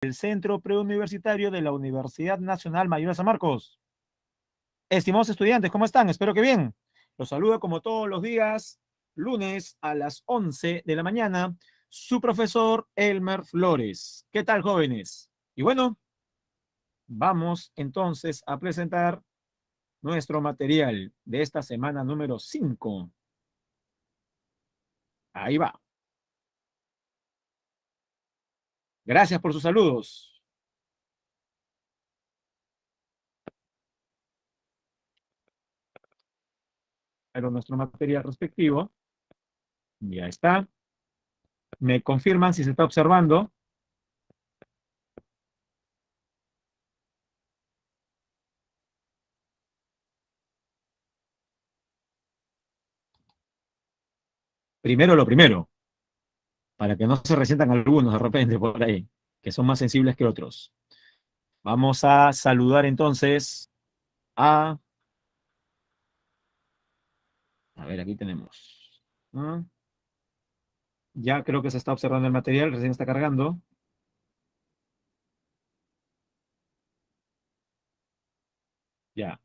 El Centro Preuniversitario de la Universidad Nacional Mayor de San Marcos. Estimados estudiantes, ¿cómo están? Espero que bien. Los saludo como todos los días, lunes a las 11 de la mañana, su profesor Elmer Flores. ¿Qué tal, jóvenes? Y bueno, vamos entonces a presentar nuestro material de esta semana número 5. Ahí va. Gracias por sus saludos. Pero nuestro material respectivo ya está. Me confirman si se está observando. Primero lo primero, para que no se resientan algunos de repente por ahí, que son más sensibles que otros. Vamos a saludar entonces a ver, aquí tenemos. ¿Ah? Ya creo que se está observando el material, recién está cargando. Ya.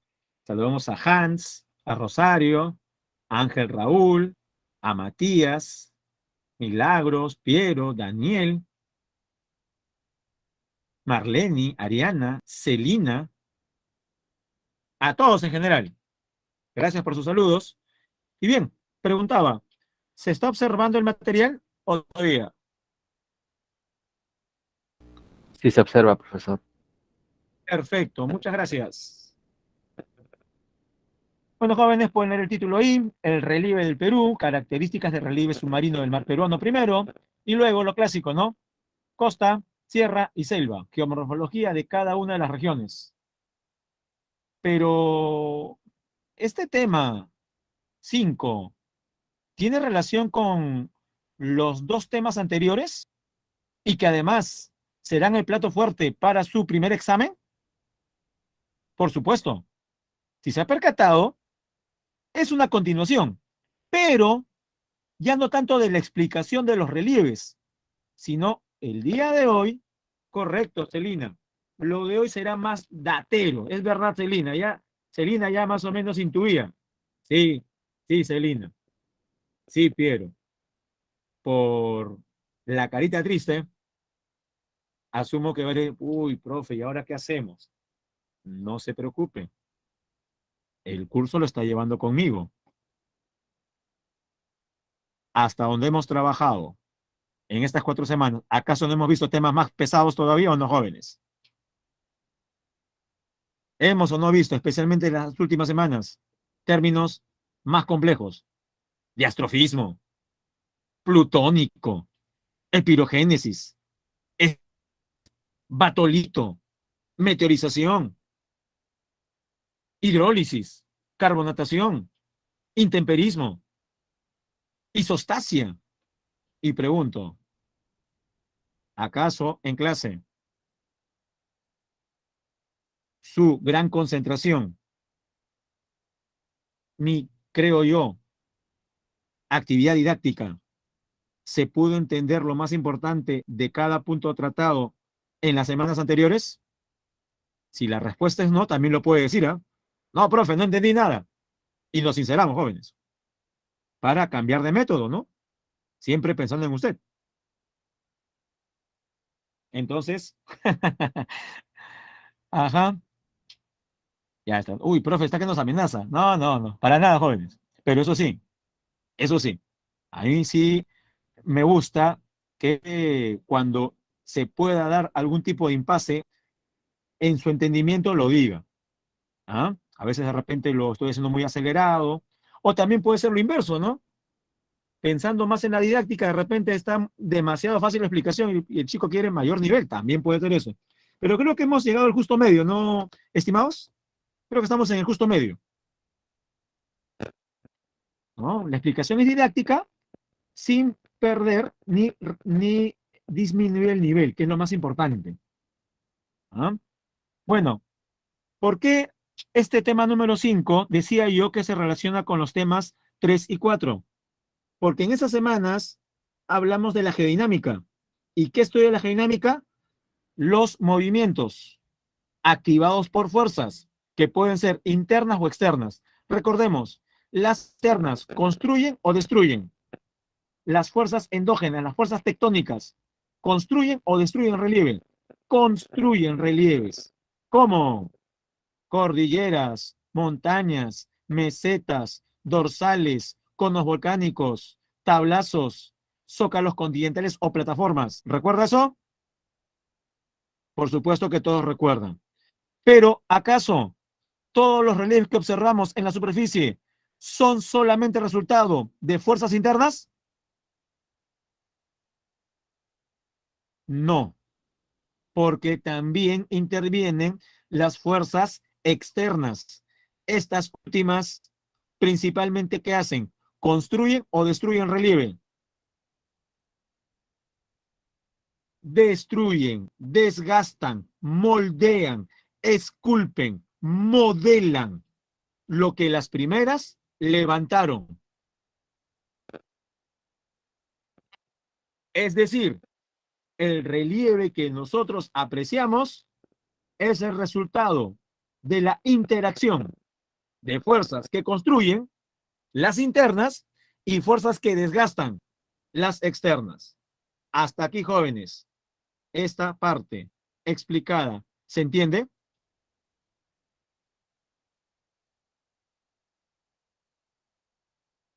Saludamos a Hans, a Rosario, a Ángel Raúl, a Matías, Milagros, Piero, Daniel, Marleni, Ariana, Celina, a todos en general. Gracias por sus saludos. Y bien, preguntaba, ¿se está observando el material o todavía? Sí se observa, profesor. Perfecto, muchas gracias. Bueno, jóvenes, pueden leer el título ahí, el relieve del Perú, características del relieve submarino del mar peruano primero, y luego lo clásico, ¿no? Costa, sierra y selva, geomorfología de cada una de las regiones. Pero este tema 5 tiene relación con los dos temas anteriores y que además serán el plato fuerte para su primer examen. Por supuesto, si se ha percatado, es una continuación, pero ya no tanto de la explicación de los relieves, sino el día de hoy, correcto, Celina, lo de hoy será más datero, es verdad, Celina ya más o menos intuía. Sí, sí, Celina, sí, Piero, por la carita triste, asumo que va a decir, uy, profe, ¿y ahora qué hacemos? No se preocupe, el curso lo está llevando conmigo. Hasta donde hemos trabajado en estas 4 semanas, ¿acaso no hemos visto temas más pesados todavía o no, jóvenes? Hemos o no visto, especialmente en las últimas semanas, términos más complejos. Diastrofismo, plutónico, epirogénesis, batolito, meteorización, hidrólisis, carbonatación, intemperismo, isostasia. Y pregunto, ¿acaso en clase su gran concentración, creo yo, actividad didáctica, se pudo entender lo más importante de cada punto tratado en las semanas anteriores? Si la respuesta es no, también lo puede decir, ¿ah? No, profe, no entendí nada. Y nos sinceramos, jóvenes, para cambiar de método, ¿no? Siempre pensando en usted. Entonces, ajá, ya está. Uy, profe, está que nos amenaza. No, no, no, para nada, jóvenes. Pero eso sí, ahí sí me gusta que cuando se pueda dar algún tipo de impasse en su entendimiento lo diga. ¿Ah? A veces de repente lo estoy haciendo muy acelerado, o también puede ser lo inverso, ¿no? Pensando más en la didáctica, de repente está demasiado fácil la explicación y el chico quiere mayor nivel, también puede ser eso. Pero creo que hemos llegado al justo medio, ¿no, estimados? Creo que estamos en el justo medio, ¿no? La explicación es didáctica sin perder ni disminuir el nivel, que es lo más importante. ¿Ah? Bueno, ¿por qué este tema número 5 decía yo que se relaciona con los temas 3 y 4? Porque en esas semanas hablamos de la geodinámica. ¿Y qué estudia la geodinámica? los movimientos activados por fuerzas que pueden ser internas o externas. Recordemos, las externas construyen o destruyen. Las fuerzas endógenas, las fuerzas tectónicas, construyen o destruyen relieve. Construyen relieves. ¿Cómo? Cordilleras, montañas, mesetas, dorsales, conos volcánicos, tablazos, zócalos continentales o plataformas. ¿Recuerda eso? Por supuesto que todos recuerdan. Pero, ¿acaso todos los relieves que observamos en la superficie son solamente resultado de fuerzas internas? No, porque también intervienen las fuerzas externas. Estas últimas, principalmente, ¿qué hacen? Construyen o destruyen relieve. Destruyen, desgastan, moldean, esculpen, modelan lo que las primeras levantaron. Es decir, el relieve que nosotros apreciamos es el resultado de la interacción de fuerzas que construyen, las internas, y fuerzas que desgastan, las externas. Hasta aquí, jóvenes, esta parte explicada, ¿se entiende?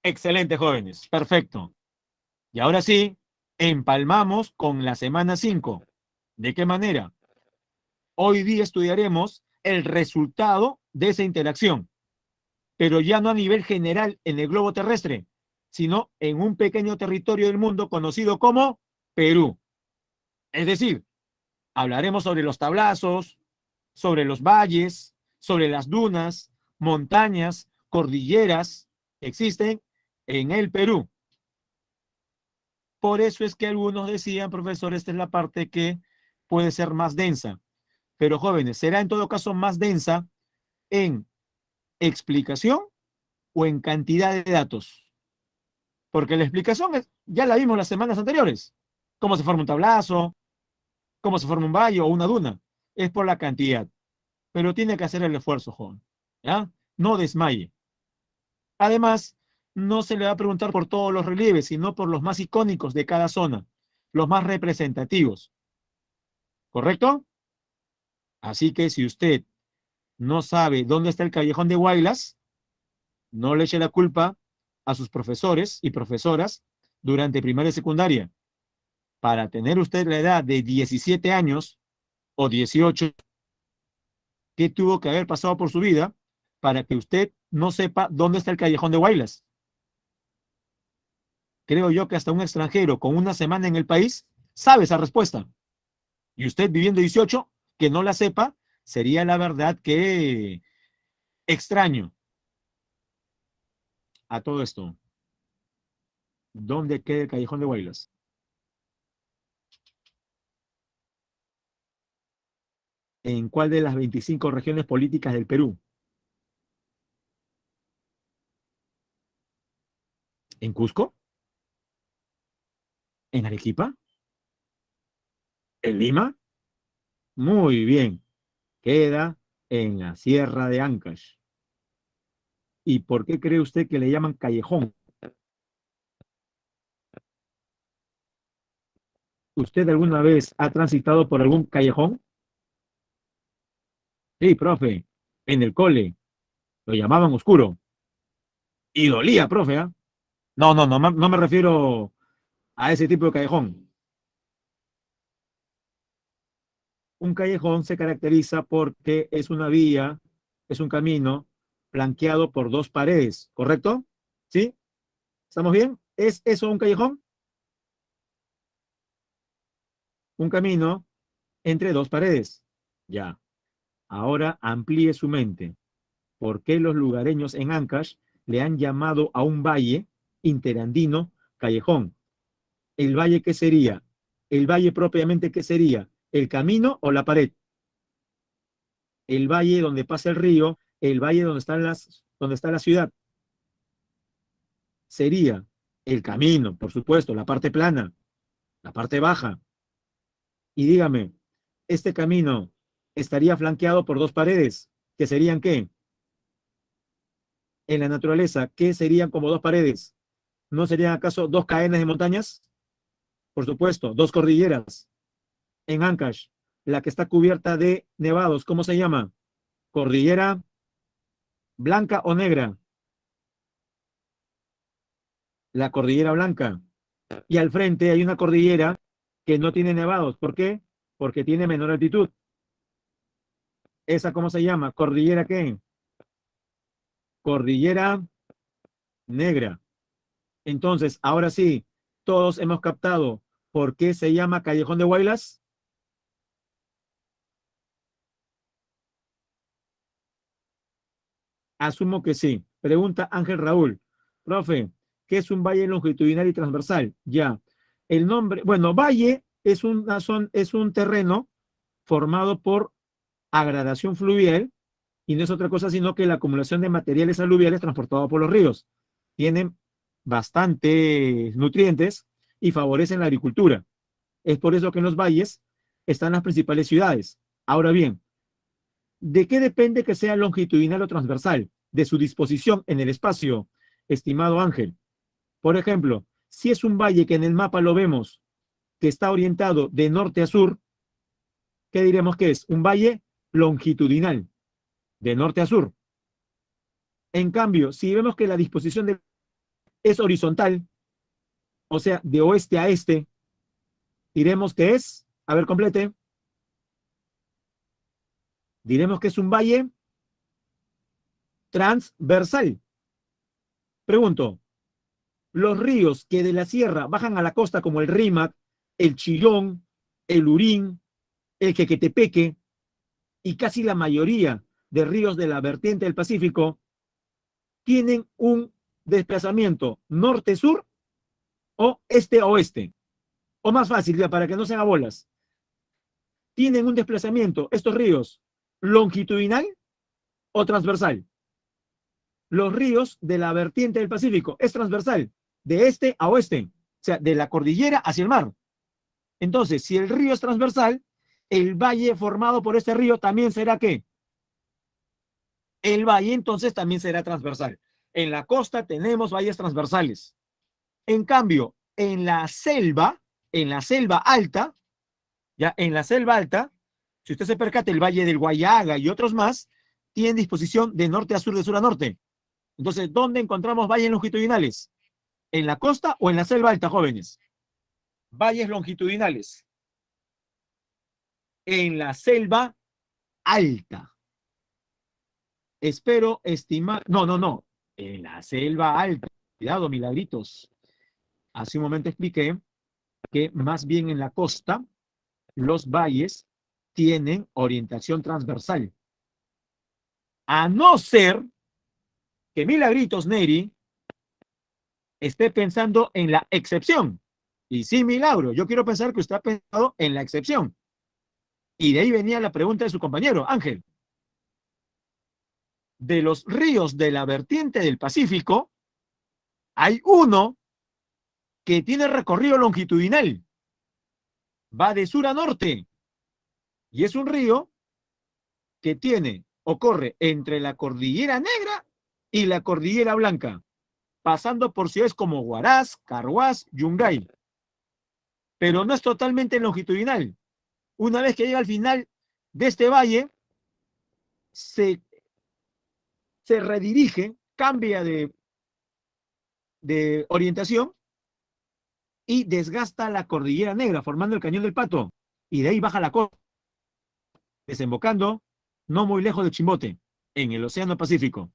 Excelente, jóvenes, perfecto. Y ahora sí, empalmamos con la semana 5. ¿De qué manera? Hoy día estudiaremos el resultado de esa interacción, pero ya no a nivel general en el globo terrestre, sino en un pequeño territorio del mundo conocido como Perú. Es decir, hablaremos sobre los tablazos, sobre los valles, sobre las dunas, montañas, cordilleras que existen en el Perú. Por eso es que algunos decían, profesor, esta es la parte que puede ser más densa. Pero jóvenes, será en todo caso más densa en explicación o en cantidad de datos. Porque la explicación ya la vimos las semanas anteriores. Cómo se forma un tablazo, cómo se forma un valle o una duna. Es por la cantidad. Pero tiene que hacer el esfuerzo, joven. ¿Ya? No desmaye. Además, no se le va a preguntar por todos los relieves, sino por los más icónicos de cada zona, los más representativos. ¿Correcto? Así que si usted no sabe dónde está el Callejón de Huaylas, no le eche la culpa a sus profesores y profesoras durante primaria y secundaria. Para tener usted la edad de 17 años o 18, ¿qué tuvo que haber pasado por su vida para que usted no sepa dónde está el Callejón de Huaylas? Creo yo que hasta un extranjero con una semana en el país sabe esa respuesta. Y usted viviendo 18, que no la sepa, sería la verdad que extraño. A todo esto, ¿dónde queda el Callejón de Huaylas? ¿En cuál de las 25 regiones políticas del Perú? ¿En Cusco? ¿En Arequipa? ¿En Lima? Muy bien. Queda en la Sierra de Ancash. ¿Y por qué cree usted que le llaman callejón? ¿Usted alguna vez ha transitado por algún callejón? Sí, profe. En el cole. Lo llamaban oscuro. Y dolía, profe, ¿ah? No, no, no, no me refiero a ese tipo de callejón. Un callejón se caracteriza porque es una vía, es un camino flanqueado por dos paredes, ¿correcto? ¿Sí? ¿Estamos bien? ¿Es eso un callejón? Un camino entre dos paredes. Ya. Ahora amplíe su mente. ¿Por qué los lugareños en Ancash le han llamado a un valle interandino callejón? ¿El valle qué sería? ¿El valle propiamente qué sería? ¿El camino o la pared? El valle donde pasa el río, el valle donde está la ciudad. Sería el camino, por supuesto, la parte plana, la parte baja. Y dígame, este camino estaría flanqueado por dos paredes, que serían ¿qué? En la naturaleza, ¿qué serían como dos paredes? ¿No serían acaso dos cadenas de montañas? Por supuesto, dos cordilleras. En Ancash, la que está cubierta de nevados, ¿cómo se llama? ¿Cordillera blanca o negra? La cordillera blanca. Y al frente hay una cordillera que no tiene nevados. ¿Por qué? Porque tiene menor altitud. ¿Esa cómo se llama? ¿Cordillera qué? Cordillera negra. Entonces, ahora sí, todos hemos captado por qué se llama Callejón de Huaylas. Asumo que sí. Pregunta Ángel Raúl. Profe, ¿qué es un valle longitudinal y transversal? Ya. El nombre, bueno, valle es un terreno formado por agradación fluvial y no es otra cosa sino que la acumulación de materiales aluviales transportados por los ríos. Tienen bastantes nutrientes y favorecen la agricultura. Es por eso que en los valles están las principales ciudades. Ahora bien, ¿de qué depende que sea longitudinal o transversal? De su disposición en el espacio, estimado Ángel. Por ejemplo, si es un valle que en el mapa lo vemos, que está orientado de norte a sur, ¿qué diremos que es? Un valle longitudinal, de norte a sur. En cambio, si vemos que la disposición es horizontal, o sea, de oeste a este, diremos que es, a ver, complete, diremos que es un valle transversal. Pregunto, los ríos que de la sierra bajan a la costa, como el Rímac, el Chillón, el Urín, el Quequetepeque y casi la mayoría de ríos de la vertiente del Pacífico, tienen un desplazamiento norte-sur o este-oeste. O más fácil, ya para que no se haga bolas. Tienen un desplazamiento, estos ríos, longitudinal o transversal. Los ríos de la vertiente del Pacífico es transversal, de este a oeste, o sea, de la cordillera hacia el mar. Entonces, si el río es transversal, el valle formado por este río también será ¿qué? El valle entonces también será transversal. En la costa tenemos valles transversales. En cambio, en la selva alta, ya en la selva alta, si usted se percata, el valle del Guayaga y otros más, tienen disposición de norte a sur, de sur a norte. Entonces, ¿dónde encontramos valles longitudinales? ¿En la costa o en la selva alta, jóvenes? Valles longitudinales. En la selva alta. Espero estimar. No, no, no. En la selva alta. Cuidado, milagritos. Hace un momento expliqué que más bien en la costa, los valles tienen orientación transversal. A no ser que Milagritos Neri esté pensando en la excepción. Y sí, Milagro, yo quiero pensar que usted ha pensado en la excepción. Y de ahí venía la pregunta de su compañero, Ángel. De los ríos de la vertiente del Pacífico, hay uno que tiene recorrido longitudinal. Va de sur a norte. Y es un río que tiene o corre entre la Cordillera Negra y la Cordillera Blanca, pasando por ciudades como Huaraz, Carhuaz, Yungay. Pero no es totalmente longitudinal. Una vez que llega al final de este valle, se, se redirige, cambia de orientación y desgasta la Cordillera Negra, formando el Cañón del Pato. Y de ahí baja la costa, desembocando no muy lejos de Chimbote, en el Océano Pacífico.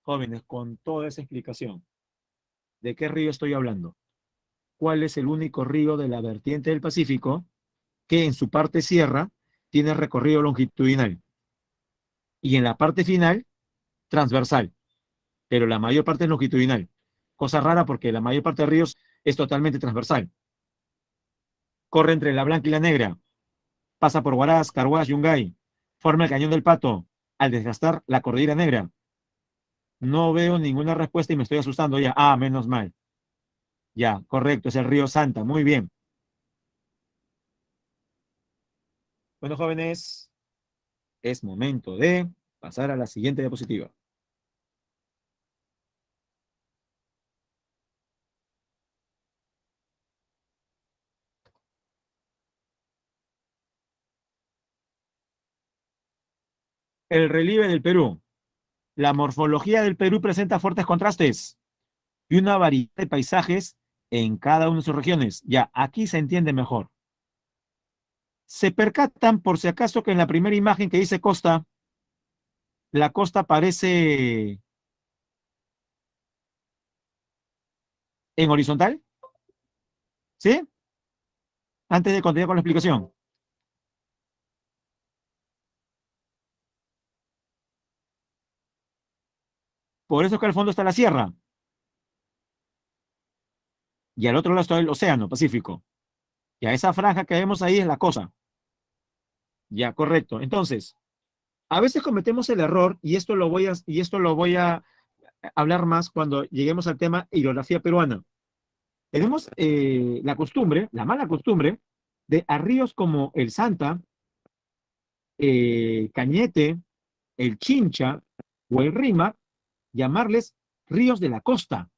Jóvenes, con toda esa explicación, ¿de qué río estoy hablando? ¿Cuál es el único río de la vertiente del Pacífico que en su parte sierra tiene recorrido longitudinal y en la parte final transversal, pero la mayor parte es longitudinal? Cosa rara porque la mayor parte de ríos es totalmente transversal. Corre entre la Blanca y la Negra, pasa por Huaraz, Carhuaz, Yungay, forma el Cañón del Pato al desgastar la Cordillera Negra. No veo ninguna respuesta y me estoy asustando ya. Ah, menos mal. Ya, correcto, es el río Santa. Muy bien. Bueno, jóvenes, es momento de pasar a la siguiente diapositiva. El relieve del Perú. La morfología del Perú presenta fuertes contrastes y una variedad de paisajes en cada una de sus regiones. Ya, aquí se entiende mejor. Se percatan, por si acaso, que en la primera imagen que dice costa, la costa aparece en horizontal, ¿sí? Antes de continuar con la explicación. Por eso es que al fondo está la sierra y al otro lado está el océano Pacífico. Ya esa franja que vemos ahí es la costa. Ya, correcto. Entonces, a veces cometemos el error, y esto lo voy a hablar más cuando lleguemos al tema hidrografía peruana. Tenemos la costumbre, la mala costumbre, de a ríos como el Santa, Cañete, el Chincha o el Rima, llamarles ríos de la costa.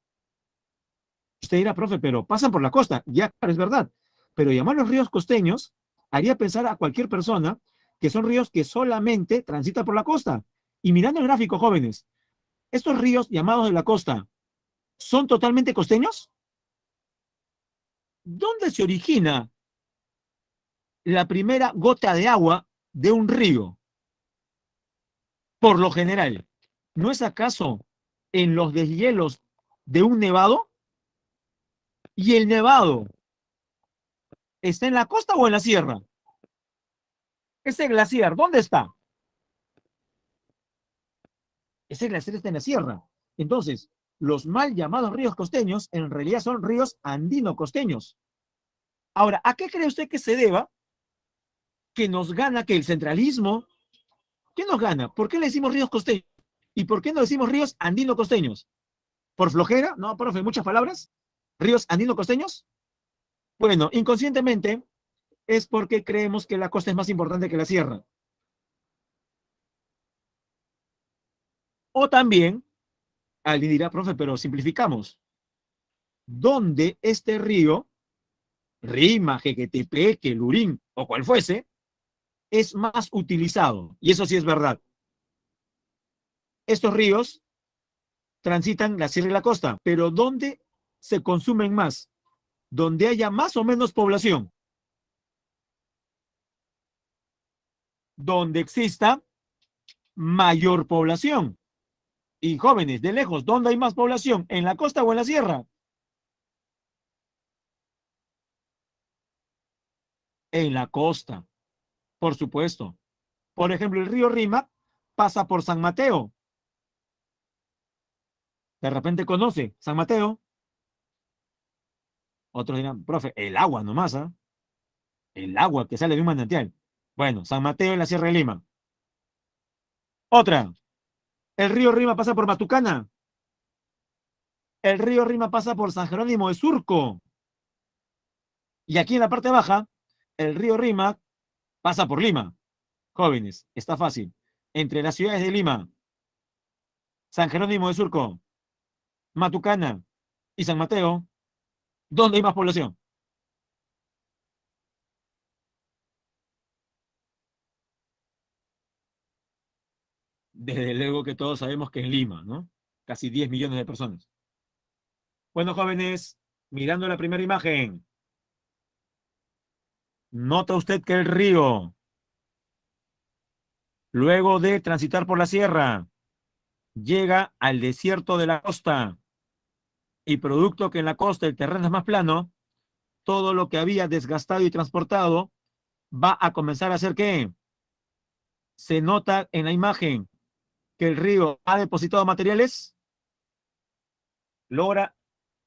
Usted dirá, profe, pero pasan por la costa. Ya, claro, es verdad. Pero llamarlos ríos costeños haría pensar a cualquier persona que son ríos que solamente transitan por la costa. Y mirando el gráfico, jóvenes, estos ríos llamados de la costa, ¿son totalmente costeños? ¿Dónde se origina la primera gota de agua de un río? Por lo general, ¿no es acaso en los deshielos de un nevado? ¿Y el nevado está en la costa o en la sierra? Ese glaciar, ¿dónde está? Ese glaciar está en la sierra. Entonces, los mal llamados ríos costeños en realidad son ríos andino-costeños. Ahora, ¿a qué cree usted que se deba que nos gana que el centralismo? ¿Qué nos gana? ¿Por qué le decimos ríos costeños? ¿Y por qué no decimos ríos andino-costeños? ¿Por flojera? No, profe, muchas palabras. ¿Ríos andino-costeños? Bueno, inconscientemente es porque creemos que la costa es más importante que la sierra. O también, alguien dirá, profe, pero simplificamos. ¿Dónde este río, Rima, Jequetepeque, Lurín o cual fuese, es más utilizado? Y eso sí es verdad. Estos ríos transitan la sierra y la costa, pero ¿dónde se consumen más? Donde haya más o menos población. Donde exista mayor población. Y jóvenes, de lejos, ¿dónde hay más población? ¿En la costa o en la sierra? En la costa, por supuesto. Por ejemplo, el río Rima pasa por San Mateo. De repente conoce San Mateo. Otros dirán, profe, el agua nomás, ¿ah? El agua que sale de un manantial. Bueno, San Mateo en la Sierra de Lima. Otra, el río Rima pasa por Matucana. El río Rima pasa por San Jerónimo de Surco. Y aquí en la parte baja, el río Rima pasa por Lima. Jóvenes, está fácil. Entre las ciudades de Lima, San Jerónimo de Surco, Matucana y San Mateo, ¿dónde hay más población? Desde luego que todos sabemos que en Lima, ¿no? Casi 10 millones de personas. Bueno, jóvenes, mirando la primera imagen, nota usted que el río, luego de transitar por la sierra, llega al desierto de la costa y producto que en la costa el terreno es más plano, todo lo que había desgastado y transportado va a comenzar a hacer ¿qué? Se nota en la imagen que el río ha depositado materiales. ¿Logra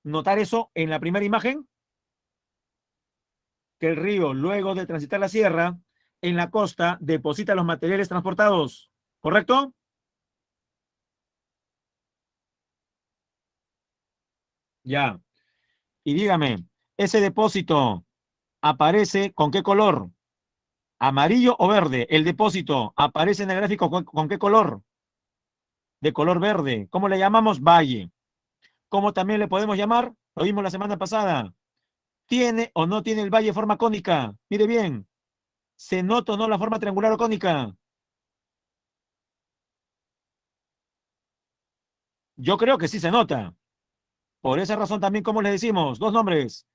notar eso en la primera imagen? Que el río, luego de transitar la sierra, en la costa deposita los materiales transportados. ¿Correcto? Ya. Y dígame, ¿ese depósito aparece con qué color? ¿Amarillo o verde? El depósito aparece en el gráfico con qué color? De color verde. ¿Cómo le llamamos? Valle. ¿Cómo también le podemos llamar? Lo vimos la semana pasada. ¿Tiene o no tiene el valle forma cónica? Mire bien. ¿Se nota o no la forma triangular o cónica? Yo creo que sí se nota. Por esa razón también, ¿cómo le decimos? Dos nombres.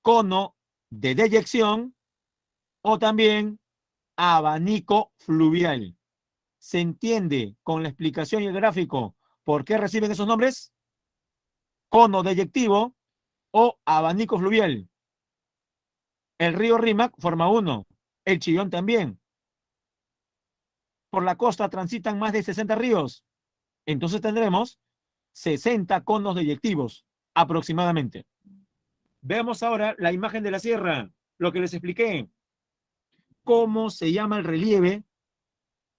Cono de deyección o también abanico fluvial. ¿Se entiende con la explicación y el gráfico por qué reciben esos nombres? Cono deyectivo o abanico fluvial. El río Rímac forma uno, el Chillón también. Por la costa transitan más de 60 ríos. Entonces tendremos 60 conos deyectivos aproximadamente. Veamos ahora la imagen de la sierra, lo que les expliqué. ¿Cómo se llama el relieve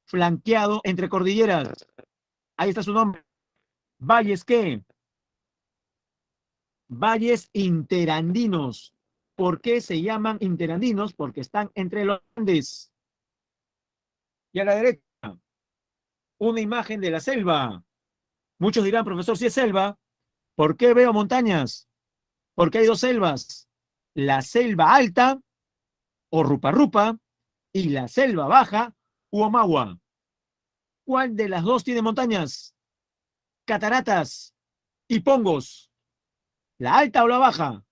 flanqueado entre cordilleras? Ahí está su nombre. ¿Valles qué? Valles interandinos. ¿Por qué se llaman interandinos? Porque están entre los Andes. Y a la derecha, una imagen de la selva. Muchos dirán, profesor, si es selva, ¿por qué veo montañas? Porque hay dos selvas. La selva alta, o Rupa Rupa, y la selva baja, Uomagua. ¿Cuál de las dos tiene montañas? Cataratas y pongos. ¿La alta o la baja?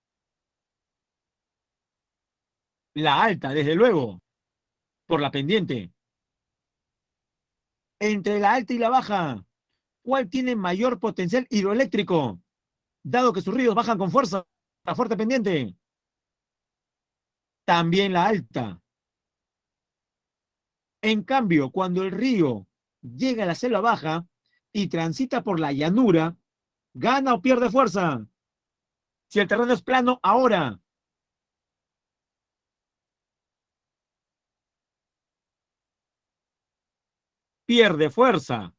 La alta, desde luego, por la pendiente. Entre la alta y la baja, ¿cuál tiene mayor potencial hidroeléctrico? Dado que sus ríos bajan con fuerza, la fuerte pendiente. También la alta. En cambio, cuando el río llega a la selva baja y transita por la llanura, ¿gana o pierde fuerza? Si el terreno es plano, ahora pierde fuerza.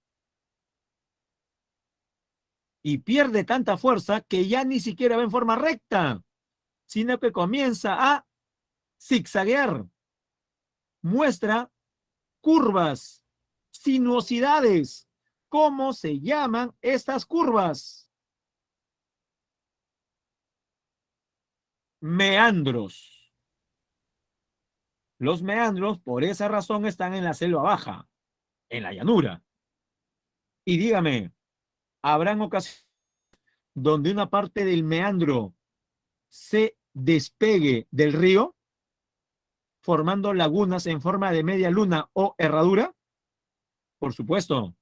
Y pierde tanta fuerza que ya ni siquiera va en forma recta, sino que comienza a zigzaguear. Muestra curvas, sinuosidades. ¿Cómo se llaman estas curvas? Meandros. Los meandros, por esa razón, están en la selva baja, en la llanura. Y dígame, ¿habrán ocasiones donde una parte del meandro se despegue del río, formando lagunas en forma de media luna o herradura? Por supuesto.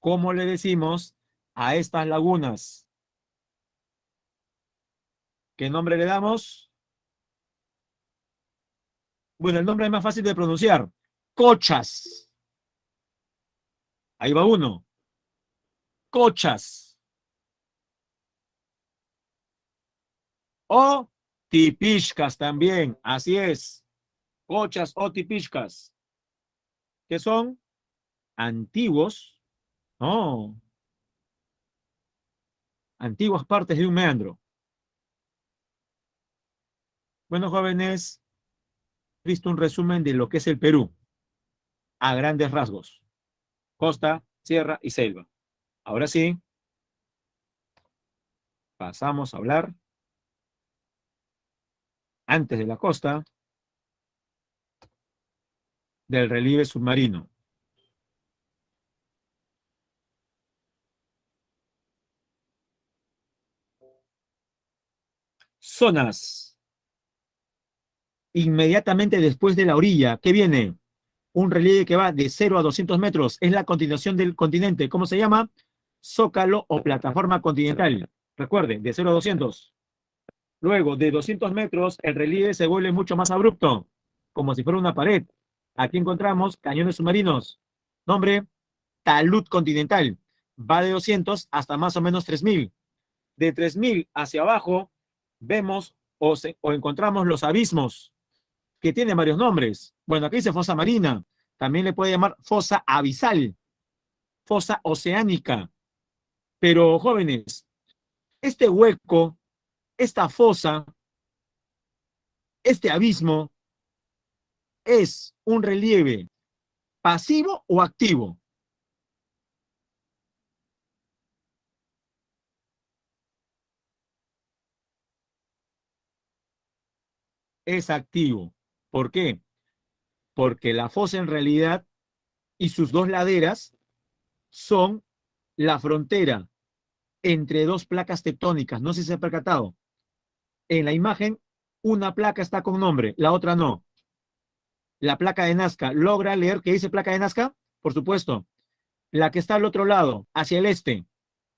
¿Cómo le decimos a estas lagunas? ¿Qué nombre le damos? Bueno, el nombre es más fácil de pronunciar. Cochas. Ahí va uno. Cochas. O tipishcas también. Así es. Cochas o tipishcas. ¿Qué son? Antiguos. No. Antiguas partes de un meandro. Bueno, jóvenes, he visto un resumen de lo que es el Perú a grandes rasgos. Costa, sierra y selva. Ahora sí, pasamos a hablar antes de la costa del relieve submarino. Zonas. Inmediatamente después de la orilla, ¿qué viene? Un relieve que va de 0 a 200 metros. Es la continuación del continente. ¿Cómo se llama? Zócalo o plataforma continental. Recuerde, de 0 a 200. Luego, de 200 metros, el relieve se vuelve mucho más abrupto, como si fuera una pared. Aquí encontramos cañones submarinos. Nombre, talud continental. Va de 200 hasta más o menos 3000. De 3000 hacia abajo, vemos o encontramos los abismos, que tienen varios nombres. Bueno, aquí dice fosa marina. También le puede llamar fosa abisal, fosa oceánica. Pero, jóvenes, este hueco, esta fosa, este abismo, ¿Es un relieve pasivo o activo? Es activo. ¿Por qué? Porque la fosa en realidad y sus dos laderas son la frontera entre dos placas tectónicas. No sé si se ha percatado. En la imagen, una placa está con nombre, la otra no. La placa de Nazca, ¿logra leer qué dice placa de Nazca? Por supuesto. La que está al otro lado, hacia el este,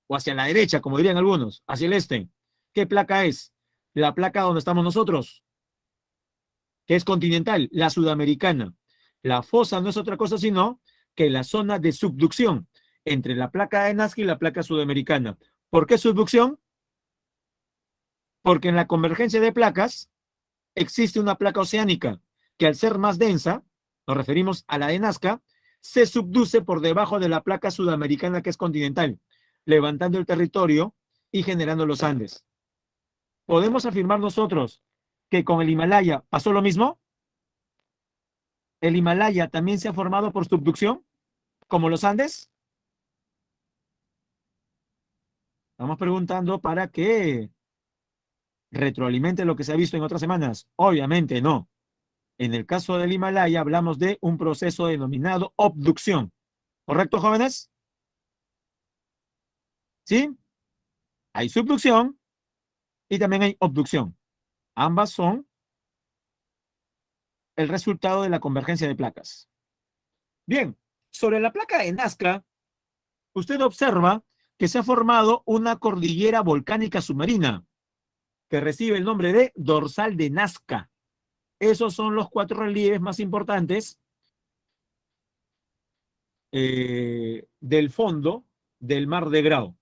o hacia la derecha, como dirían algunos, hacia el este. ¿Qué placa es? La placa donde estamos nosotros, que es continental, la sudamericana. La fosa no es otra cosa sino que la zona de subducción entre la placa de Nazca y la placa sudamericana. ¿Por qué subducción? Porque en la convergencia de placas existe una placa oceánica que al ser más densa, nos referimos a la de Nazca, se subduce por debajo de la placa sudamericana que es continental, levantando el territorio y generando los Andes. ¿Podemos afirmar nosotros que con el Himalaya pasó lo mismo? ¿El Himalaya también se ha formado por subducción, como los Andes? Estamos preguntando para que retroalimente lo que se ha visto en otras semanas. Obviamente no. En el caso del Himalaya hablamos de un proceso denominado obducción. ¿Correcto, jóvenes? ¿Sí? Hay subducción y también hay obducción. Ambas son el resultado de la convergencia de placas. Bien, sobre la placa de Nazca, usted observa que se ha formado una cordillera volcánica submarina que recibe el nombre de dorsal de Nazca. Esos son los 4 relieves más importantes del fondo del Mar de Grau.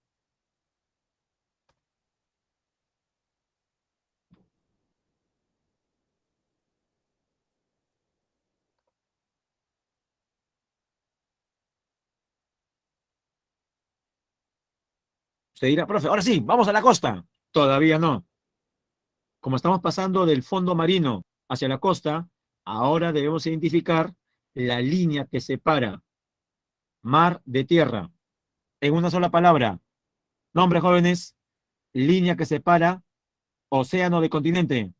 Usted dirá, profe, ahora sí, vamos a la costa. Todavía no. Como estamos pasando del fondo marino hacia la costa, ahora debemos identificar la línea que separa mar de tierra. En una sola palabra. Nombre, jóvenes. Línea que separa océano de continente.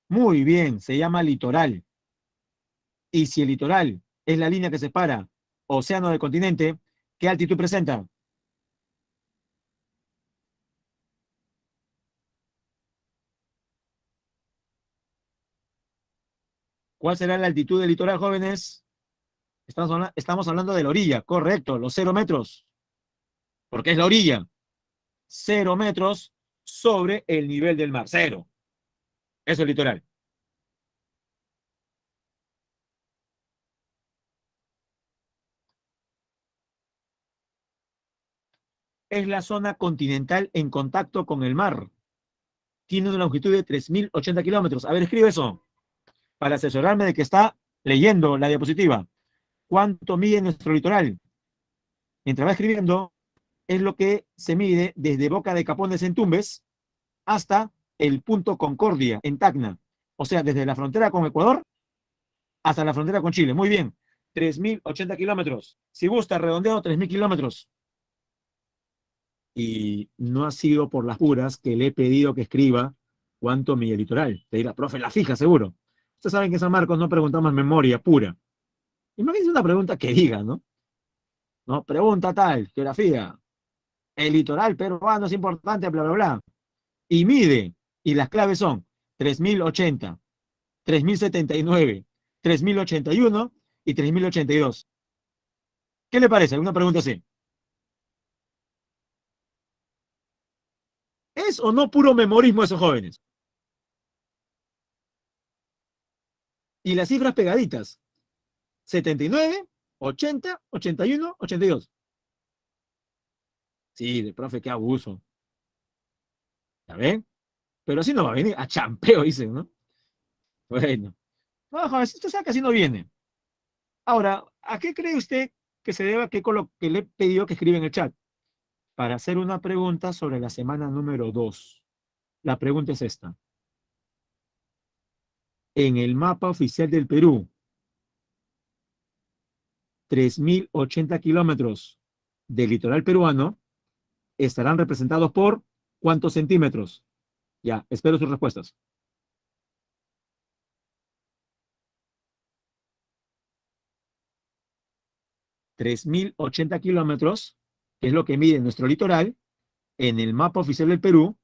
Muy bien, se llama litoral. Y si el litoral es la línea que separa océano de continente, ¿qué altitud presenta? ¿Cuál será la altitud del litoral, jóvenes? Estamos hablando de la orilla, correcto, los 0 metros, porque es la orilla. 0 metros sobre el nivel del mar, cero. Eso es litoral. Es la zona continental en contacto con el mar. Tiene una longitud de 3.080 kilómetros. A ver, escribe eso para asesorarme de que está leyendo la diapositiva. ¿Cuánto mide nuestro litoral? Mientras va escribiendo, es lo que se mide desde Boca de Capones en Tumbes hasta el punto Concordia en Tacna. O sea, desde la frontera con Ecuador hasta la frontera con Chile. Muy bien. 3.080 kilómetros. Si gusta, redondeo 3.000 kilómetros. Y no ha sido por las puras que le he pedido que escriba cuánto mide el litoral. Te dirá, profe, la fija, seguro. Ustedes saben que en San Marcos no preguntamos memoria pura. Imagínense una pregunta que diga, ¿no? ¿No? Pregunta tal, geografía. El litoral peruano es importante, bla, bla, bla. Y mide, y las claves son 3.080, 3.079, 3.081 y 3.082. ¿Qué le parece? ¿Alguna pregunta así? ¿Es o no puro memorismo esos jóvenes? Y las cifras pegaditas. 79, 80, 81, 82. Sí, de profe, qué abuso. ¿Ya ven? Pero así no va a venir. A champeo, dicen, ¿no? Bueno. No, joven, usted sabe que así no viene. Ahora, ¿a qué cree usted que se deba que le he pedido que escriba en el chat? Para hacer una pregunta sobre la semana número 2. La pregunta es esta. en el mapa oficial del Perú, 3.080 kilómetros del litoral peruano estarán representados por ¿cuántos centímetros? Ya, espero sus respuestas. 3.080 kilómetros, que es lo que mide nuestro litoral, en el mapa oficial del Perú,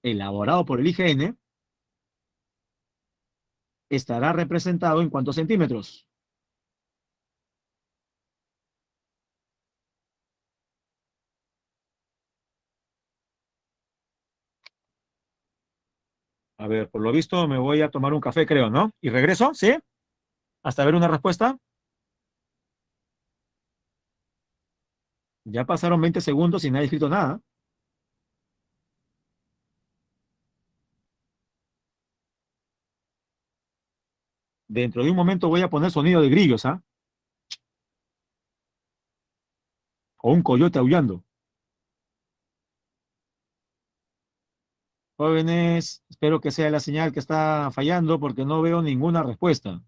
elaborado por el IGN, estará representado en ¿cuántos centímetros? A ver, por lo visto me voy a tomar un café, creo, ¿no? ¿Y regreso? ¿Sí? Hasta ver una respuesta. Ya pasaron 20 segundos y nadie ha escrito nada. Dentro de un momento voy a poner sonido de grillos, ¿ah? O un coyote aullando. Jóvenes, espero que sea la señal que está fallando porque no veo ninguna respuesta.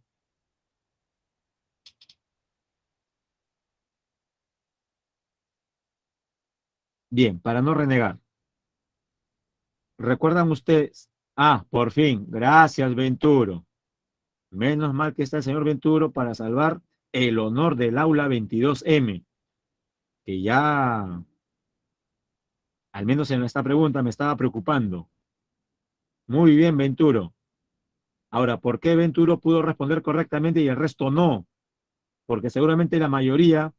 Bien, para no renegar. ¿Recuerdan ustedes? Ah, por fin. Gracias, Venturo. Menos mal que está el señor Venturo para salvar el honor del aula 22M, que ya, al menos en esta pregunta, me estaba preocupando. Muy bien, Venturo. Ahora, ¿por qué Venturo pudo responder correctamente y el resto no? Porque seguramente la mayoría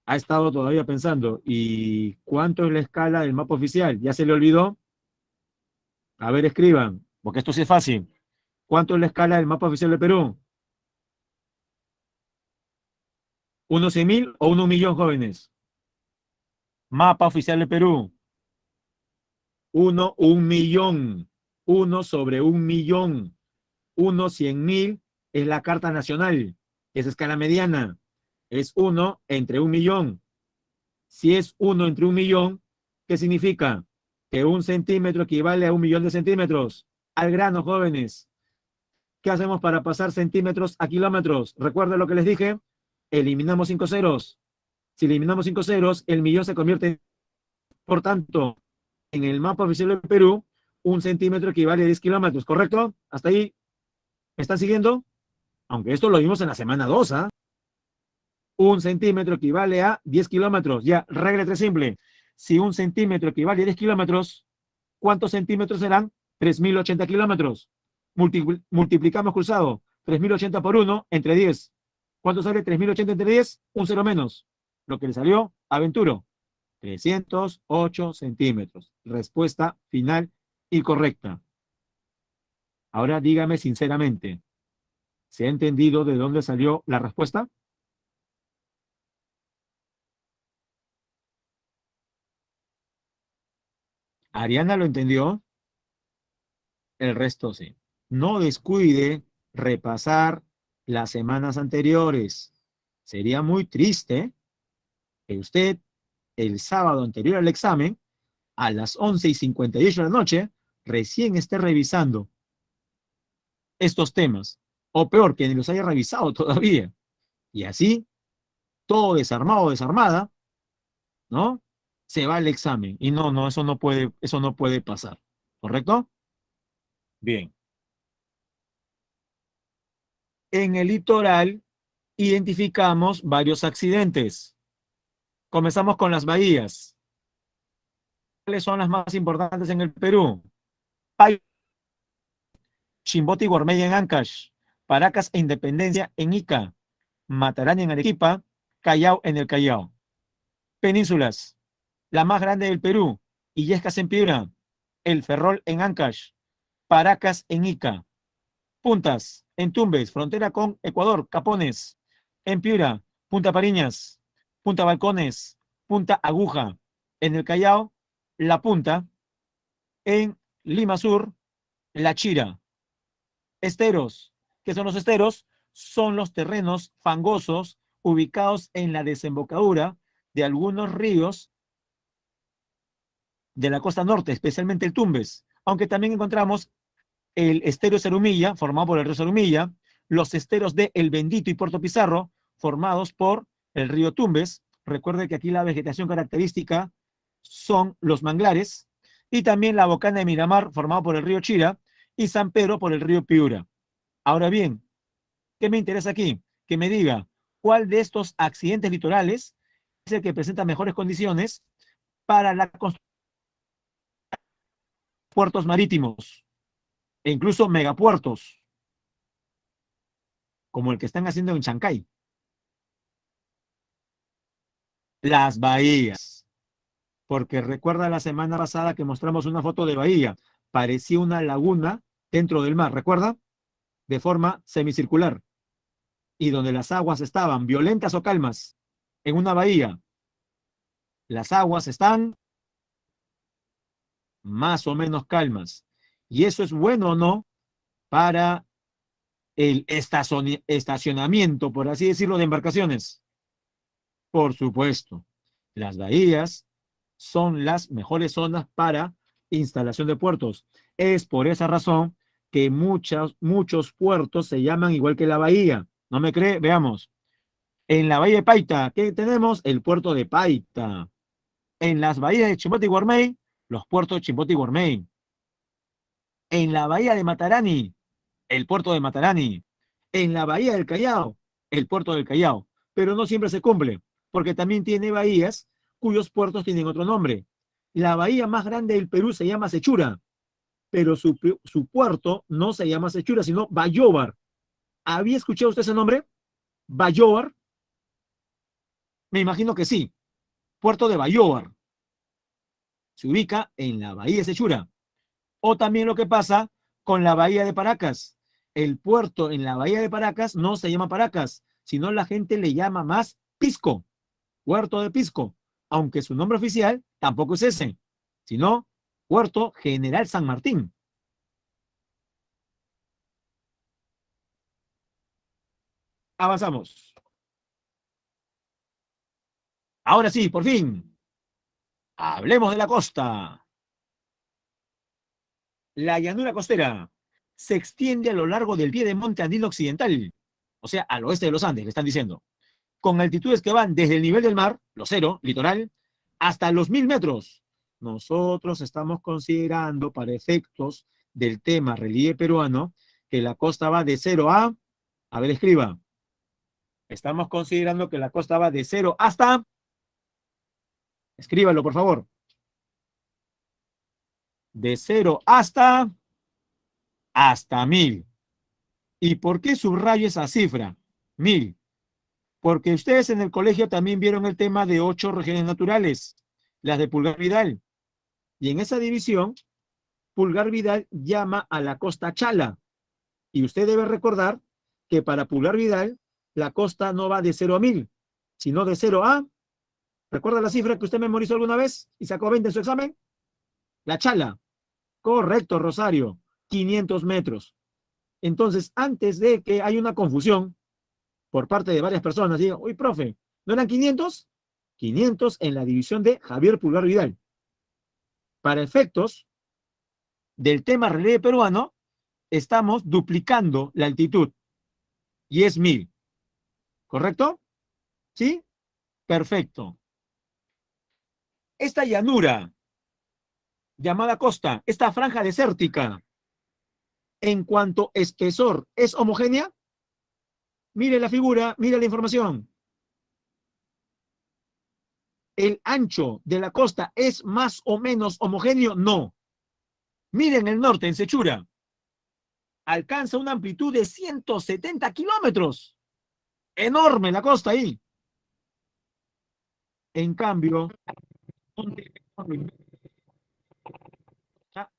ha estado todavía pensando, ¿y cuánto es la escala del mapa oficial? ¿Ya se le olvidó? A ver, escriban, porque esto sí es fácil. ¿Cuánto es la escala del mapa oficial de Perú? ¿Uno 100.000 o uno 1.000.000, jóvenes? Mapa oficial de Perú. Uno, 1.000.000. Uno sobre 1.000.000. Uno 100.000 es la carta nacional. Es escala mediana. Es uno entre 1.000.000. Si es uno entre 1.000.000, ¿qué significa? Que 1 centímetro equivale a 1.000.000 de centímetros. Al grano, jóvenes. ¿Qué hacemos para pasar centímetros a kilómetros? ¿Recuerda lo que les dije? Eliminamos 5 ceros. Si eliminamos 5 ceros, el millón se convierte en... Por tanto, en el mapa oficial del Perú, 1 centímetro equivale a 10 kilómetros, ¿correcto? ¿Hasta ahí me están siguiendo? Aunque esto lo vimos en la semana 2, ¿ah? 1 centímetro equivale a 10 kilómetros. Ya, regla 3 simple. Si 1 centímetro equivale a 10 kilómetros, ¿cuántos centímetros serán? 3.080 kilómetros. Multiplicamos cruzado. 3.080 por 1 entre 10. ¿Cuánto sale 3.080 entre 10? Un cero menos. Lo que le salió a Venturo. 308 centímetros. Respuesta final y correcta. Ahora dígame sinceramente, ¿se ha entendido de dónde salió la respuesta? ¿Ariana lo entendió? El resto sí. No descuide repasar las semanas anteriores. Sería muy triste que usted, el sábado anterior al examen, a las 11:58 de la noche, recién esté revisando estos temas. O peor, que ni los haya revisado todavía. Y así, todo desarmado o desarmada, ¿no? Se va al examen. Y no, no, eso no puede pasar. ¿Correcto? Bien. En el litoral identificamos varios accidentes. Comenzamos con las bahías. ¿Cuáles son las más importantes en el Perú? Chimbote y Guarmey en Ancash, Paracas e Independencia en Ica, Matarani en Arequipa, Callao en el Callao. Penínsulas, la más grande del Perú, Illescas en Piura, El Ferrol en Ancash, Paracas en Ica. Puntas, en Tumbes, frontera con Ecuador, Capones, en Piura, Punta Pariñas, Punta Balcones, Punta Aguja, en el Callao, La Punta, en Lima Sur, La Chira. Esteros. ¿Qué son los esteros? Son los terrenos fangosos ubicados en la desembocadura de algunos ríos de la costa norte, especialmente el Tumbes, aunque también encontramos el estero Cerumilla, formado por el río Cerumilla, los esteros de El Bendito y Puerto Pizarro, formados por el río Tumbes. Recuerde que aquí la vegetación característica son los manglares, y también la Bocana de Miramar, formado por el río Chira, y San Pedro por el río Piura. Ahora bien, ¿qué me interesa aquí? Que me diga cuál de estos accidentes litorales es el que presenta mejores condiciones para la construcción de puertos marítimos e incluso megapuertos, como el que están haciendo en Chancay. Las bahías. Porque recuerda la semana pasada que mostramos una foto de bahía. Parecía una laguna dentro del mar, ¿recuerda? De forma semicircular. Y donde las aguas estaban violentas o calmas en una bahía, las aguas están más o menos calmas. Y eso es bueno o no para el estacionamiento, por así decirlo, de embarcaciones. Por supuesto, las bahías son las mejores zonas para instalación de puertos. Es por esa razón que muchos puertos se llaman igual que la bahía. ¿No me cree? Veamos. En la bahía de Paita, ¿qué tenemos? El puerto de Paita. En las bahías de Chimbote y Guarmey, los puertos de Chimbote y Guarmey. En la bahía de Matarani, el puerto de Matarani. En la bahía del Callao, el puerto del Callao. Pero no siempre se cumple, porque también tiene bahías cuyos puertos tienen otro nombre. La bahía más grande del Perú se llama Sechura, pero su puerto no se llama Sechura, sino Bayóvar. ¿Había escuchado usted ese nombre? Bayóvar. Me imagino que sí. Puerto de Bayóvar. Se ubica en la bahía de Sechura. O también lo que pasa con la bahía de Paracas. El puerto en la bahía de Paracas no se llama Paracas, sino la gente le llama más Pisco, Puerto de Pisco, aunque su nombre oficial tampoco es ese, sino Puerto General San Martín. Avanzamos. Ahora sí, por fin, hablemos de la costa. La llanura costera se extiende a lo largo del pie de monte andino occidental, o sea, al oeste de los Andes, le están diciendo, con altitudes que van desde el nivel del mar, lo cero, litoral, hasta los 1000 metros. Nosotros estamos considerando, para efectos del tema relieve peruano, que la costa va de 0 a ver, escriba, estamos considerando que la costa va de 0 hasta, escríbalo por favor, de 0 hasta 1000. ¿Y por qué subrayo esa cifra? 1000. Porque ustedes en el colegio también vieron el tema de 8 regiones naturales, las de Pulgar Vidal. Y en esa división, Pulgar Vidal llama a la costa Chala. Y usted debe recordar que para Pulgar Vidal, la costa no va de 0 a 1000, sino de 0 a, ¿recuerda la cifra que usted memorizó alguna vez y sacó 20 en su examen? La Chala. Correcto, Rosario. 500 metros. Entonces, antes de que haya una confusión por parte de varias personas, digo, uy, profe, ¿no eran 500? 500 en la división de Javier Pulgar Vidal. Para efectos del tema relieve peruano, estamos duplicando la altitud y es 1000. ¿Correcto? ¿Sí? Perfecto. Esta llanura llamada costa, esta franja desértica, en cuanto a espesor, ¿es homogénea? Mire la figura, mire la información. ¿El ancho de la costa es más o menos homogéneo? No. Miren el norte, en Sechura. Alcanza una amplitud de 170 kilómetros. Enorme la costa ahí. En cambio,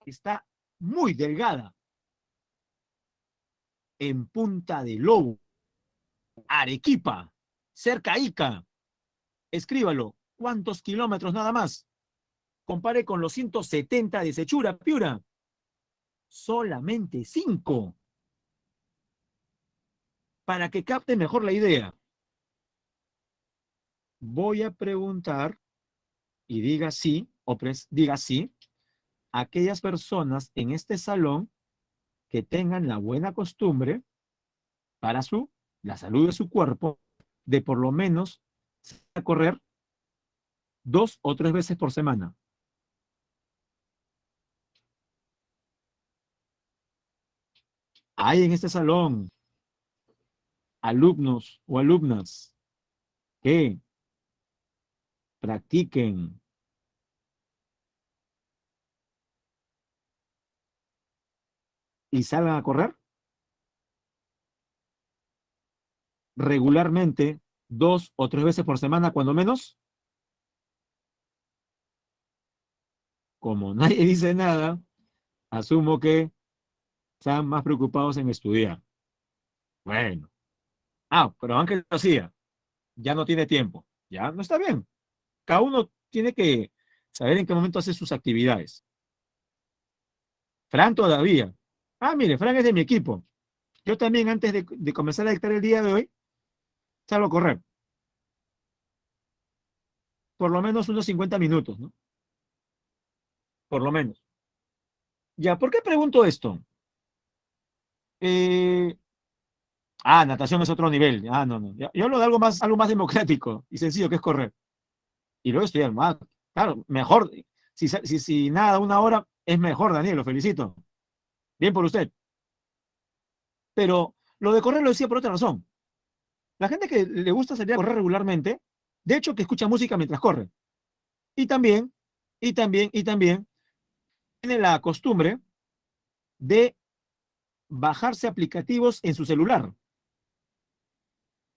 está muy delgada. En Punta de Lobo, Arequipa, cerca a Ica. Escríbalo. ¿Cuántos kilómetros nada más? Compare con los 170 de Sechura, Piura. Solamente 5. Para que capte mejor la idea, voy a preguntar y diga sí, o diga sí, a aquellas personas en este salón que tengan la buena costumbre para la salud de su cuerpo, de por lo menos a correr 2 o 3 veces por semana. Hay en este salón alumnos o alumnas que practiquen y salgan a correr regularmente 2 o 3 veces por semana, cuando menos. Como nadie dice nada, asumo que están más preocupados en estudiar. Bueno. Pero Ángel lo hacía. Ya no tiene tiempo. Ya no está bien. Cada uno tiene que saber en qué momento hace sus actividades. Fran todavía. Mire, Fran es de mi equipo. Yo también, antes de comenzar a dictar el día de hoy, salgo a correr. Por lo menos unos 50 minutos, ¿no? Por lo menos. Ya, ¿por qué pregunto esto? Eh, Natación es otro nivel. No, no. Yo hablo de algo más democrático y sencillo, que es correr. Y luego estudiar más. Claro, mejor. Si nada, 1 hora es mejor, Daniel, lo felicito. Bien por usted. Pero lo de correr lo decía por otra razón. La gente que le gusta salir a correr regularmente, de hecho, que escucha música mientras corre. Y también, y también, tiene la costumbre de bajarse aplicativos en su celular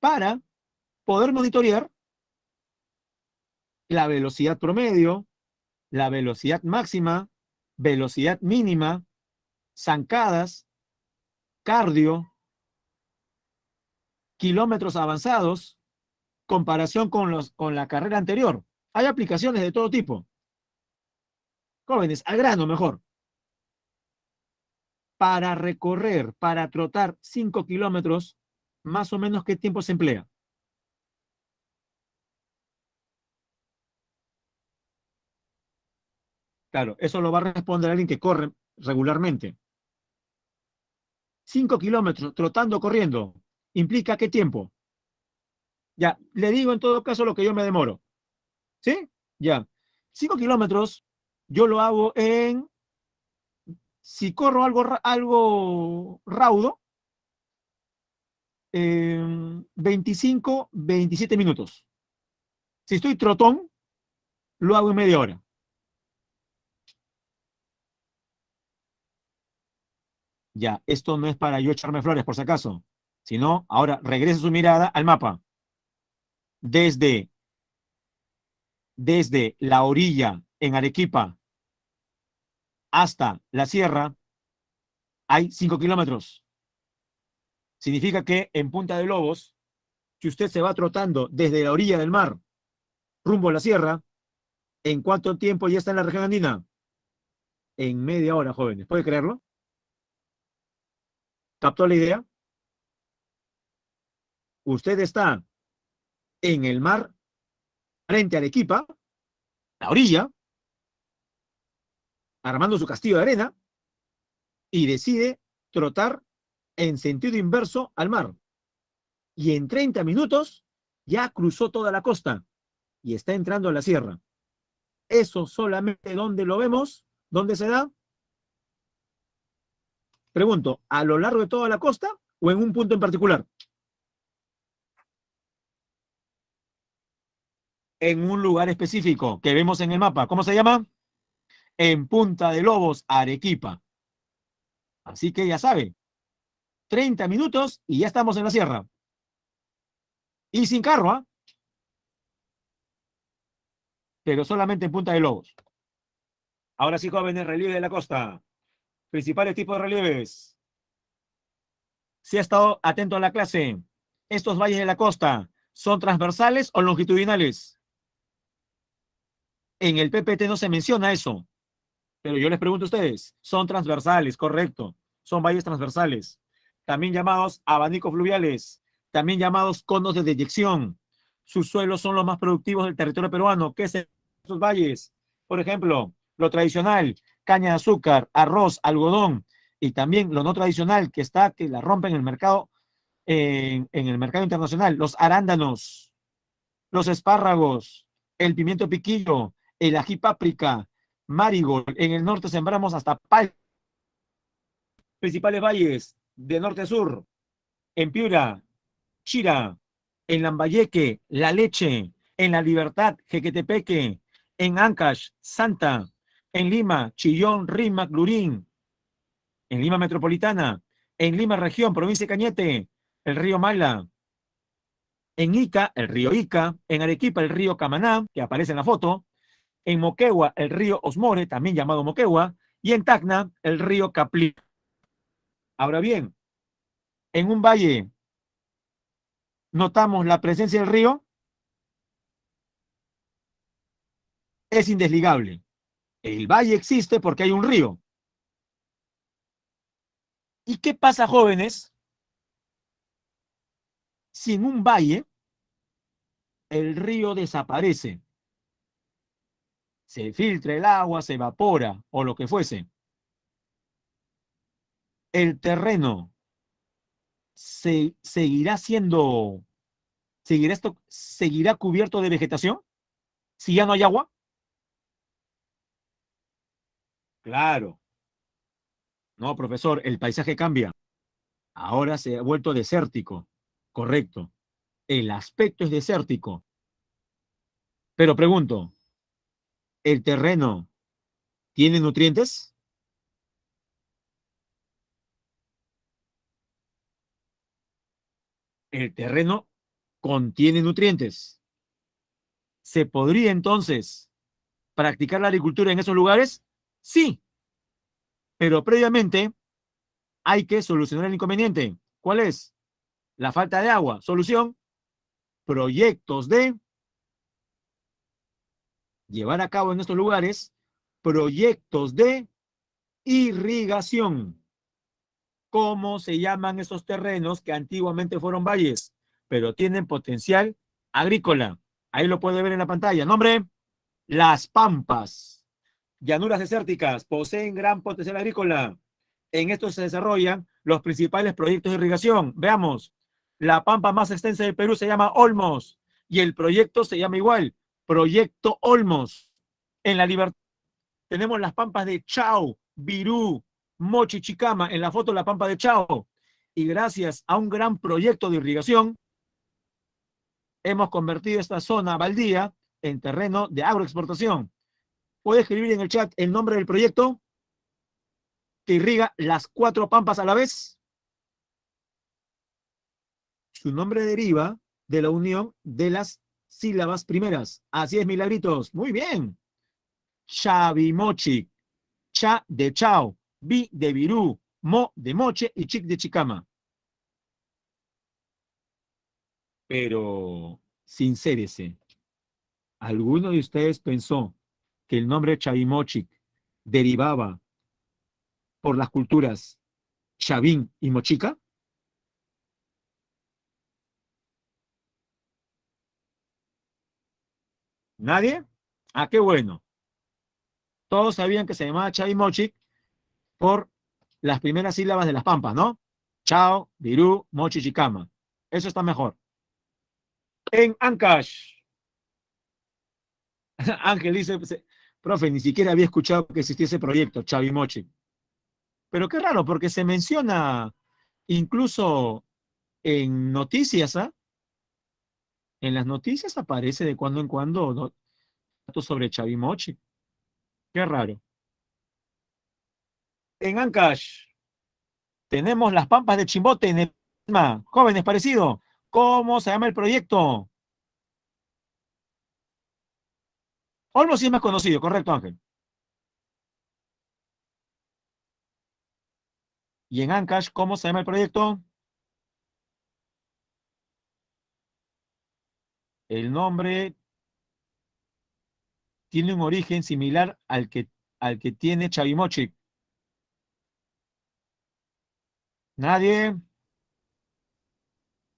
para poder monitorear la velocidad promedio, la velocidad máxima, velocidad mínima, zancadas, cardio, kilómetros avanzados, comparación con la carrera anterior. Hay aplicaciones de todo tipo. Jóvenes, al grano mejor. Para recorrer, para trotar 5 kilómetros, más o menos, ¿qué tiempo se emplea? Claro, eso lo va a responder alguien que corre regularmente. 5 kilómetros trotando, corriendo, ¿implica qué tiempo? Ya, le digo en todo caso lo que yo me demoro. ¿Sí? Ya. 5 kilómetros yo lo hago si corro algo raudo, 25, 27 minutos. Si estoy trotón, lo hago en media hora. Ya, esto no es para yo echarme flores, por si acaso, sino ahora regrese su mirada al mapa. Desde, desde la orilla en Arequipa hasta la sierra hay 5 kilómetros. Significa que en Punta de Lobos, si usted se va trotando desde la orilla del mar rumbo a la sierra, ¿en cuánto tiempo ya está en la región andina? En media hora, jóvenes. ¿Puede creerlo? ¿Captó la idea? Usted está en el mar frente a Arequipa, la orilla, armando su castillo de arena, y decide trotar en sentido inverso al mar. Y en 30 minutos ya cruzó toda la costa y está entrando a la sierra. Eso solamente, ¿dónde lo vemos? ¿Dónde se da? Pregunto, ¿a lo largo de toda la costa o en un punto en particular? En un lugar específico que vemos en el mapa. ¿Cómo se llama? En Punta de Lobos, Arequipa. Así que ya sabe, 30 minutos y ya estamos en la sierra. Y sin carro, ¿ah? Pero solamente en Punta de Lobos. Ahora sí, jóvenes, relieve de la costa. Principales tipos de relieves. Si ha estado atento a la clase, ¿estos valles de la costa son transversales o longitudinales? En el PPT no se menciona eso, pero yo les pregunto a ustedes, son transversales, correcto, son valles transversales, también llamados abanicos fluviales, también llamados conos de deyección. Sus suelos son los más productivos del territorio peruano. ¿Qué es esos valles? Por ejemplo, lo tradicional, caña de azúcar, arroz, algodón, y también lo no tradicional que está, que la rompe en el mercado, en el mercado internacional, los arándanos, los espárragos, el pimiento piquillo, el ají páprica, marigold. En el norte sembramos hasta pal, principales valles de norte a sur, en Piura, Chira, en Lambayeque, La Leche, en La Libertad, Jequetepeque, en Ancash, Santa, en Lima, Chillón, Rímac, Lurín, en Lima Metropolitana, en Lima Región, provincia de Cañete, el río Mala, en Ica, el río Ica, en Arequipa, el río Camaná, que aparece en la foto, en Moquegua, el río Osmore, también llamado Moquegua, y en Tacna, el río Capli. Ahora bien, en un valle notamos la presencia del río, es indesligable. El valle existe porque hay un río. ¿Y qué pasa, jóvenes, si en un valle el río desaparece? Se filtra el agua, se evapora o lo que fuese. El terreno seguirá siendo, seguirá cubierto de vegetación si ya no hay agua. Claro, no, profesor, el paisaje cambia. Ahora se ha vuelto desértico. Correcto. El aspecto es desértico. Pero pregunto, ¿el terreno tiene nutrientes? El terreno contiene nutrientes. ¿Se podría entonces practicar la agricultura en esos lugares? Sí, pero previamente hay que solucionar el inconveniente. ¿Cuál es? La falta de agua. Solución, proyectos de llevar a cabo en estos lugares, proyectos de irrigación. ¿Cómo se llaman esos terrenos que antiguamente fueron valles, pero tienen potencial agrícola? Ahí lo puede ver en la pantalla. Nombre, las pampas. Llanuras desérticas poseen gran potencial agrícola. En esto se desarrollan los principales proyectos de irrigación. Veamos, la pampa más extensa del Perú se llama Olmos y el proyecto se llama igual, Proyecto Olmos. En la Libertad tenemos las pampas de Chao, Virú, Mochi, Chicama. En la foto la pampa de Chao. Y gracias a un gran proyecto de irrigación, hemos convertido esta zona baldía en terreno de agroexportación. ¿Puede escribir en el chat el nombre del proyecto que irriga las 4 pampas a la vez? Su nombre deriva de la unión de las sílabas primeras. Así es, Milagritos. Muy bien. Chavimochic. Cha de Chao. Vi de Virú. Mo de Moche y Chic de Chicama. Pero, sincérese, ¿alguno de ustedes pensó que el nombre Chavimochic derivaba por las culturas Chavín y Mochica? ¿Nadie? Ah, qué bueno. Todos sabían que se llamaba Chavimochic por las primeras sílabas de las pampas, ¿no? Chao, Virú, Mochi, Chicama. Eso está mejor. En Ancash, Ángel dice, profe, ni siquiera había escuchado que existía ese proyecto, Chavimochic. Pero qué raro, porque se menciona incluso en noticias, ¿ah? En las noticias aparece de cuando en cuando datos sobre Chavimochic. Qué raro. En Ancash tenemos las pampas de Chimbote en el jóvenes parecido. ¿Cómo se llama el proyecto? Olmo sí es más conocido, correcto, Ángel. Y en Ancash, ¿cómo se llama el proyecto? El nombre tiene un origen similar al que tiene Chavimochic. Nadie,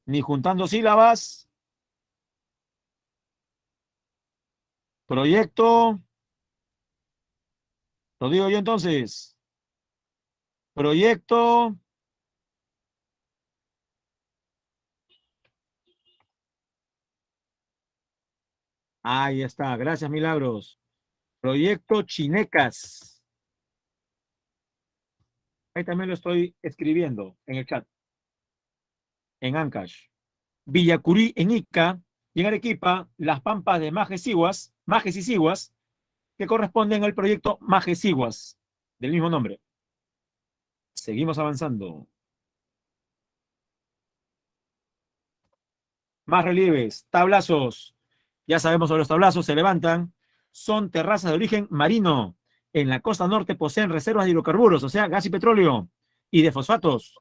ni juntando sílabas. Proyecto, lo digo yo entonces. Proyecto. Ahí está. Gracias, Milagros. Proyecto Chinecas. Ahí también lo estoy escribiendo en el chat. En Ancash. Villacurí en Ica y en Arequipa, las pampas de Majes y Siguas, que corresponden al proyecto Majes Siguas, del mismo nombre. Seguimos avanzando. Más relieves, tablazos. Ya sabemos sobre los tablazos, se levantan. Son terrazas de origen marino. En la costa norte poseen reservas de hidrocarburos, o sea, gas y petróleo, y de fosfatos.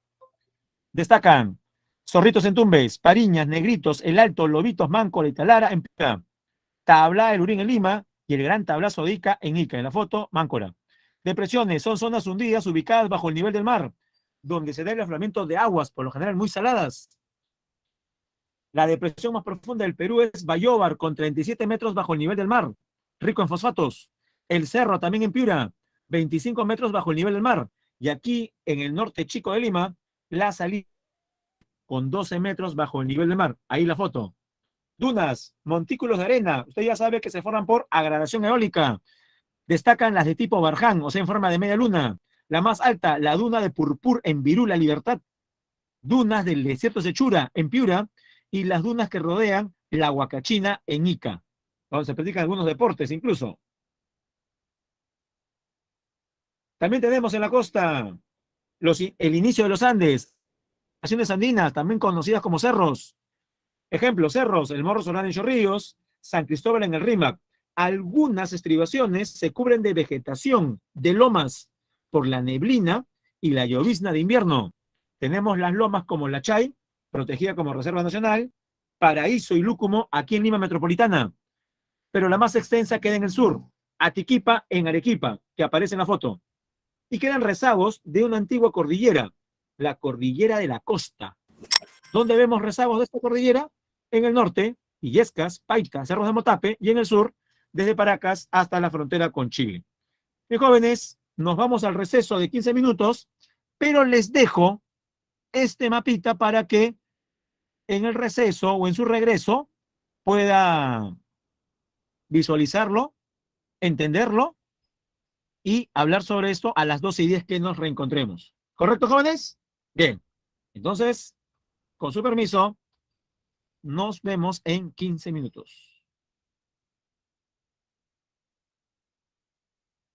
Destacan Zorritos en Tumbes, Pariñas, Negritos, El Alto, Lobitos, Máncora y Talara en Piura. Tabla del Urín en Lima y el Gran Tablazo de Ica en Ica. En la foto, Máncora. Depresiones son zonas hundidas ubicadas bajo el nivel del mar, donde se da el afloramiento de aguas, por lo general muy saladas. La depresión más profunda del Perú es Bayóvar, con 37 metros bajo el nivel del mar, rico en fosfatos. El Cerro, también en Piura, 25 metros bajo el nivel del mar. Y aquí, en el norte chico de Lima, La Salina, con 12 metros bajo el nivel del mar. Ahí la foto. Dunas, montículos de arena. Usted ya sabe que se forman por agradación eólica. Destacan las de tipo Barján, o sea, en forma de media luna. La más alta, la duna de Purpur en Virú, La Libertad. Dunas del desierto Sechura en Piura y las dunas que rodean la Huacachina en Ica, donde se practican algunos deportes incluso. También tenemos en la costa el inicio de los Andes, naciones andinas, también conocidas como cerros. Ejemplo, cerros, el Morro Solano en Chorrillos, San Cristóbal en el Rímac. Algunas estribaciones se cubren de vegetación, de lomas, por la neblina y la llovizna de invierno. Tenemos las lomas como la Chay, protegida como Reserva Nacional, Paraíso y Lúcumo aquí en Lima Metropolitana, pero la más extensa queda en el sur, Atiquipa en Arequipa, que aparece en la foto, y quedan rezagos de una antigua cordillera, la cordillera de la costa. ¿Dónde vemos rezagos de esta cordillera? En el norte, Illescas, Paita, Cerros de Motape, y en el sur, desde Paracas hasta la frontera con Chile. Mis jóvenes, nos vamos al receso de 15 minutos, pero les dejo este mapita para que en el receso o en su regreso pueda visualizarlo, entenderlo y hablar sobre esto a las 12:10 que nos reencontremos. ¿Correcto, jóvenes? Bien. Entonces, con su permiso, nos vemos en 15 minutos.